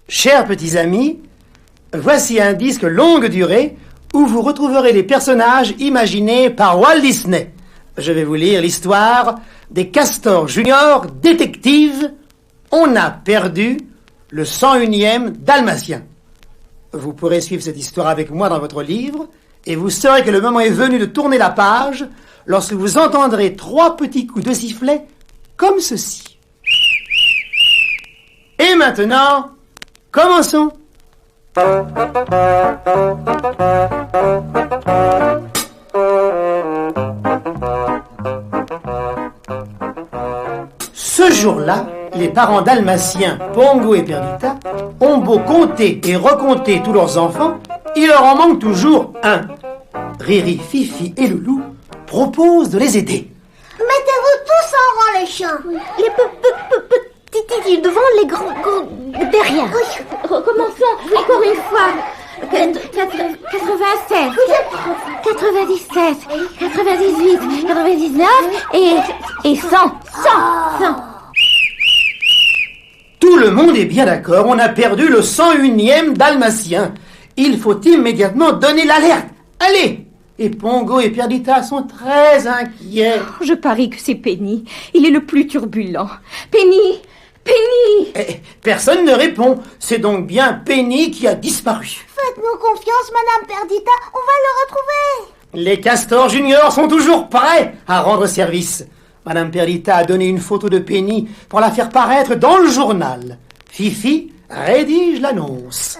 Chers petits amis, voici un disque longue durée où vous retrouverez les personnages imaginés par Walt Disney. Je vais vous lire l'histoire des Castors Junior détectives. On a perdu le 101e Dalmatien. Vous pourrez suivre cette histoire avec moi dans votre livre et vous saurez que le moment est venu de tourner la page lorsque vous entendrez 3 petits coups de sifflet comme ceci. Et maintenant, commençons. Ce jour-là, les parents dalmatiens, Pongo et Perdita, ont beau compter et recompter tous leurs enfants, il leur en manque toujours un. Riri, Fifi et Loulou proposent de les aider. Mettez-vous tous en rang, les chiens. Les petits devant, les grands derrière. Oui. Recommençons encore une fois. 96, 97, 98, 99 et 100. Tout le monde est bien d'accord, on a perdu le 101e Dalmatien. Il faut immédiatement donner l'alerte. Allez! Et Pongo et Perdita sont très inquiets. Je parie que c'est Penny. Il est le plus turbulent. Penny! Personne ne répond. C'est donc bien Penny qui a disparu. Faites-nous confiance, Madame Perdita. On va le retrouver. Les Castors Junior sont toujours prêts à rendre service. Madame Perdita a donné une photo de Penny pour la faire paraître dans le journal. Fifi rédige l'annonce.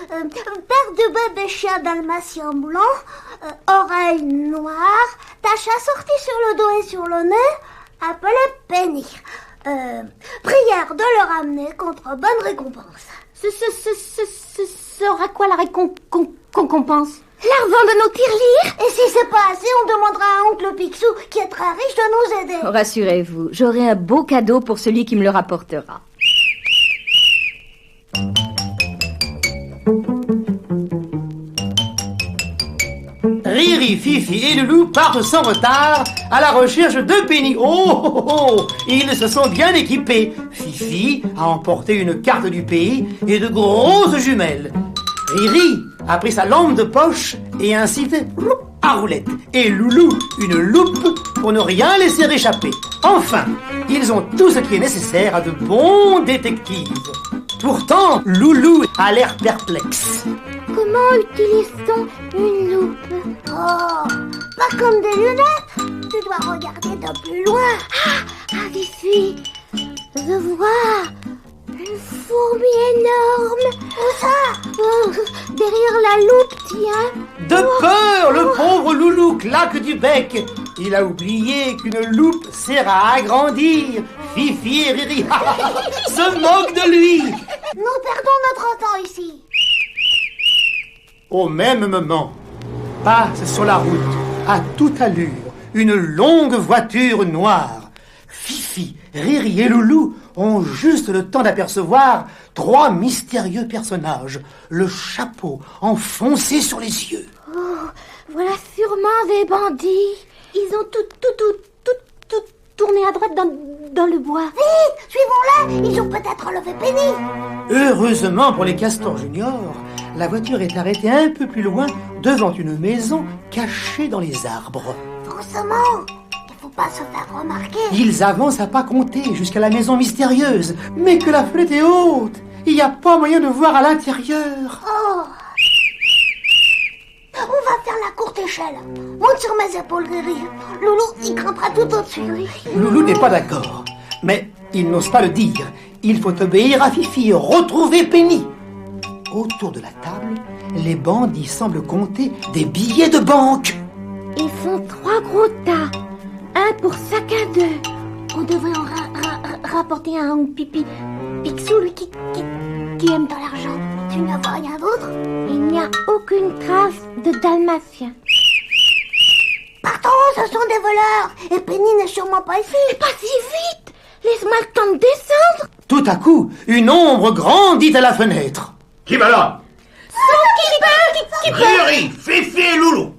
Paire de bébés chiens dalmatiens blancs, oreilles noires, taches assorties sur le dos et sur le nez, appelée Penny. Prière de le ramener contre bonne récompense. Ce sera quoi la récompense? L'argent de nos tirelires? Et si c'est pas assez, on demandera à oncle Picsou, qui est très riche, de nous aider. Rassurez-vous, j'aurai un beau cadeau pour celui qui me le rapportera. Riri, Fifi et Loulou partent sans retard à la recherche de Penny. Ils se sont bien équipés. Fifi a emporté une carte du pays et de grosses jumelles. Riri a pris sa lampe de poche et un sifflet à roulette. Et Loulou, une loupe pour ne rien laisser échapper. Enfin, ils ont tout ce qui est nécessaire à de bons détectives. Pourtant, Loulou a l'air perplexe. Comment utilise-t-on une loupe? Oh, pas comme des lunettes. Tu dois regarder de plus loin. Ici, je vois une fourmi énorme. Où ça? Derrière la loupe, tiens. De peur, le pauvre Loulou claque du bec. Il a oublié qu'une loupe sert à agrandir. Fifi et Riri se moquent de lui. Nous perdons notre temps ici. Au même moment, passe sur la route, à toute allure, une longue voiture noire. Fifi, Riri et Loulou ont juste le temps d'apercevoir 3 mystérieux personnages, le chapeau enfoncé sur les yeux. Oh, voilà sûrement des bandits. Ils ont tout tourné à droite dans le bois. Vite, suivons-les. Ils ont peut-être enlevé Penny. Heureusement pour les Castors Junior, la voiture est arrêtée un peu plus loin devant une maison cachée dans les arbres. Doucement, il faut pas se faire remarquer. Ils avancent à pas compter jusqu'à la maison mystérieuse, mais que la fenêtre est haute. Il n'y a pas moyen de voir à l'intérieur. Oh. On va faire la courte échelle. Monte sur mes épaules, Riri. Loulou, il grimpera tout au-dessus. Loulou n'est pas d'accord, mais il n'ose pas le dire. Il faut obéir à Fifi et retrouver Penny. Autour de la table, les bandits semblent compter des billets de banque. Ils font 3 gros tas. Un pour chacun d'eux. On devrait en rapporter un au pipi. Picsou, lui qui aime de l'argent. Tu ne vois rien d'autre? Il n'y a aucune trace de Dalmatien. Partons, ce sont des voleurs. Et Penny n'est sûrement pas ici. Mais pas si vite. Laisse-moi le temps de descendre. Tout à coup, une ombre grandit à la fenêtre. Qui va là? Qui peut. Riri, Fifi et Loulou.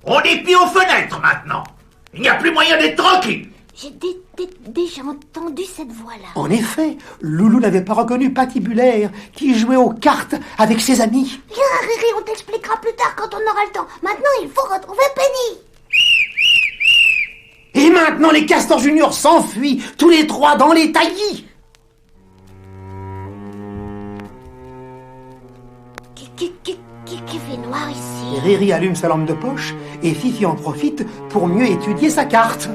On est pris aux fenêtres maintenant. Il n'y a plus moyen d'être tranquille. J'ai déjà entendu cette voix-là. En effet, Loulou n'avait pas reconnu Patibulaire, qui jouait aux cartes avec ses amis. Viens, Riri, on t'expliquera plus tard quand on aura le temps. Maintenant, il faut retrouver Penny. Et maintenant, les Castors Juniors s'enfuient, tous les trois dans les taillis. Qui fait noir ici? Riri allume sa lampe de poche et Fifi en profite pour mieux étudier sa carte.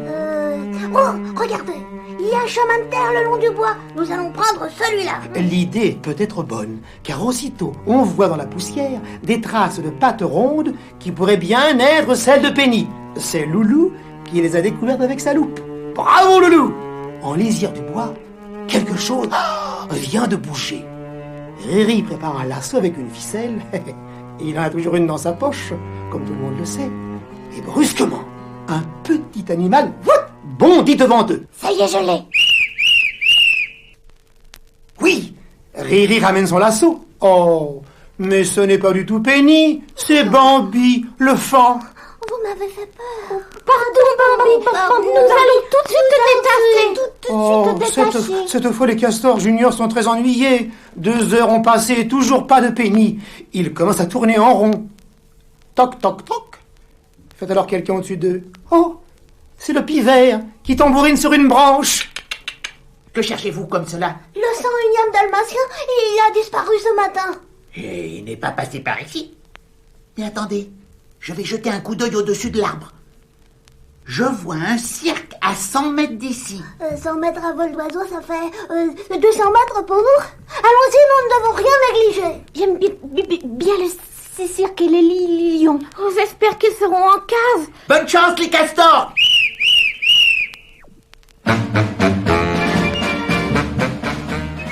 Oh, regardez, il y a un chemin de terre le long du bois. Nous allons prendre celui-là. L'idée peut être bonne, car aussitôt on voit dans la poussière des traces de pattes rondes qui pourraient bien être celles de Penny. C'est Loulou qui les a découvertes avec sa loupe. Bravo Loulou! En lisière du bois, quelque chose vient de bouger. Riri prépare un lasso avec une ficelle. Il en a toujours une dans sa poche, comme tout le monde le sait. Et brusquement, un petit animal bondit devant eux. Ça y est, je l'ai. Oui, Riri ramène son lasso. Oh, mais ce n'est pas du tout Penny, c'est Bambi, le fan. Vous m'avez fait peur. Pardon, Bambi. Nous allons tout de suite te détacher. Oh, Tout de suite te détacher. cette fois, les Castors Juniors sont très ennuyés. 2 heures ont passé et toujours pas de Penny. Ils commencent à tourner en rond. Toc, toc, toc. Faites alors quelqu'un au-dessus d'eux. Oh, c'est le pivert qui tambourine sur une branche. Que cherchez-vous comme cela? Le 101e dalmatien, il a disparu ce matin. Et il n'est pas passé par ici. Mais attendez, je vais jeter un coup d'œil au-dessus de l'arbre. Je vois un cirque à 100 mètres d'ici. 100 mètres à vol d'oiseau, ça fait 200 mètres pour nous. Allons-y, nous ne devons rien négliger. J'aime bien le cirque et les lions. Oh, j'espère qu'ils seront en case. Bonne chance, les castors!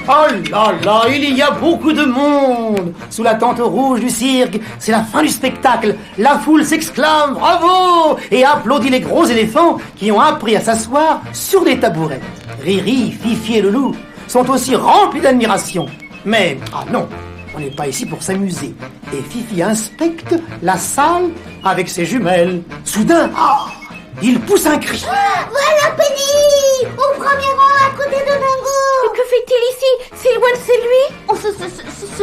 Oh là là, il y a beaucoup de monde. Sous la tente rouge du cirque, c'est la fin du spectacle. La foule s'exclame bravo et applaudit les gros éléphants qui ont appris à s'asseoir sur des tabourettes. Riri, Fifi et Loulou sont aussi remplis d'admiration. Mais, ah non, on n'est pas ici pour s'amuser. Et Fifi inspecte la salle avec ses jumelles. Soudain, il pousse un cri. Voilà Penny, au premier rang à côté de Dingo. Que fait-il ici? C'est loin de chez lui? On se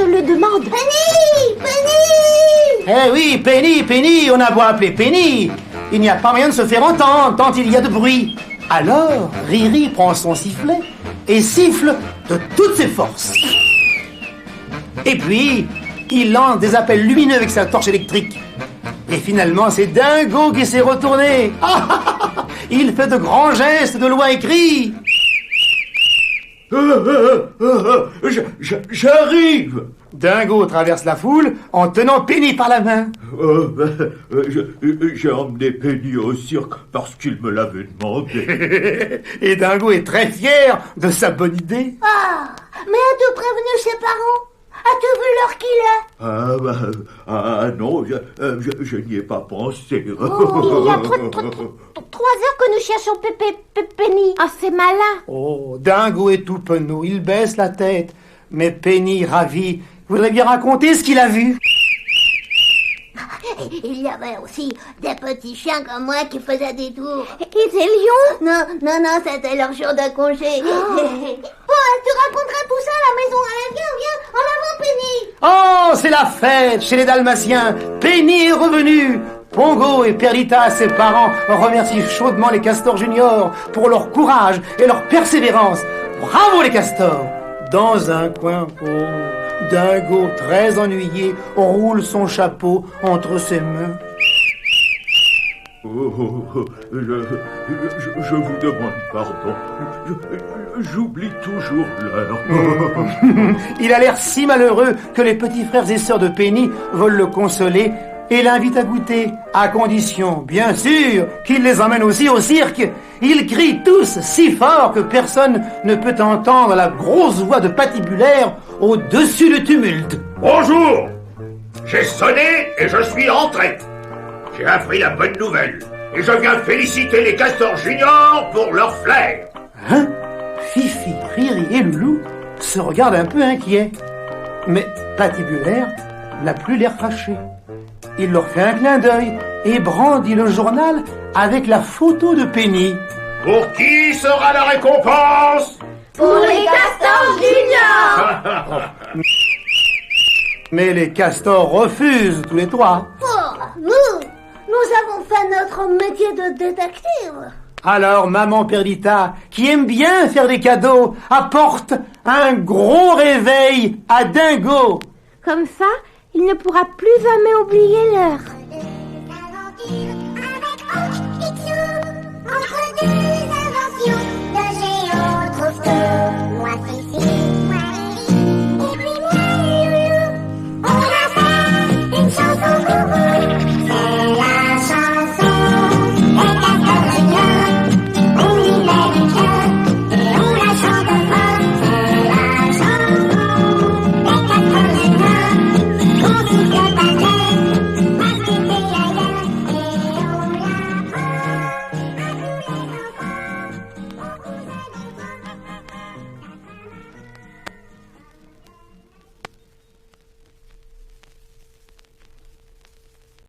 le demande. Penny, Penny. Eh oui, Penny, on a beau appeler Penny, il n'y a pas moyen de se faire entendre tant il y a de bruit. Alors, Riri prend son sifflet et siffle de toutes ses forces. Et puis, il lance des appels lumineux avec sa torche électrique. Et finalement, c'est Dingo qui s'est retourné. Il fait de grands gestes de loin et crie. J'arrive. Dingo traverse la foule en tenant Penny par la main. J'ai emmené Penny au cirque parce qu'il me l'avait demandé. Et Dingo est très fier de sa bonne idée. Ah, mais as-tu prévenu ses parents? As-tu vu l'heure qu'il est? Non, je n'y ai pas pensé. Il y a 3 heures que nous cherchons Penny. Ah, c'est malin. Oh, Dingo est tout penaud, il baisse la tête. Mais Penny, ravi, voudrait bien raconter ce qu'il a vu. Il y avait aussi des petits chiens comme moi qui faisaient des tours. Et des lions? Non, c'était leur jour de congé. Tu raconteras tout ça à la maison. Allez, viens, en avant Penny. Oh, c'est la fête chez les Dalmatiens. Penny est revenue. Pongo et Perlita, ses parents, remercient chaudement les Castors Juniors pour leur courage et leur persévérance. Bravo les Castors. Dans un coin, Dingo, très ennuyé, roule son chapeau entre ses mains. Je vous demande pardon. J'oublie toujours l'heure. Il a l'air si malheureux que les petits frères et sœurs de Penny veulent le consoler et l'invitent à goûter, à condition, bien sûr, qu'il les emmène aussi au cirque. Ils crient tous si fort que personne ne peut entendre la grosse voix de Patibulaire au-dessus du tumulte. Bonjour! J'ai sonné et je suis entré. J'ai appris la bonne nouvelle et je viens féliciter les Castors Juniors pour leur flair. Hein? Fifi, Riri et Loulou se regardent un peu inquiets. Mais Patibulaire n'a plus l'air fâché. Il leur fait un clin d'œil et brandit le journal avec la photo de Penny. Pour qui sera la récompense? Pour les castors juniors. Mais les castors refusent tous les trois. Oh, nous avons fait notre métier de détective. Alors Maman Perdita, qui aime bien faire des cadeaux, apporte un gros réveil à Dingo. Comme ça, il ne pourra plus jamais oublier l'heure. Entre deux inventions, le géant trouve tout.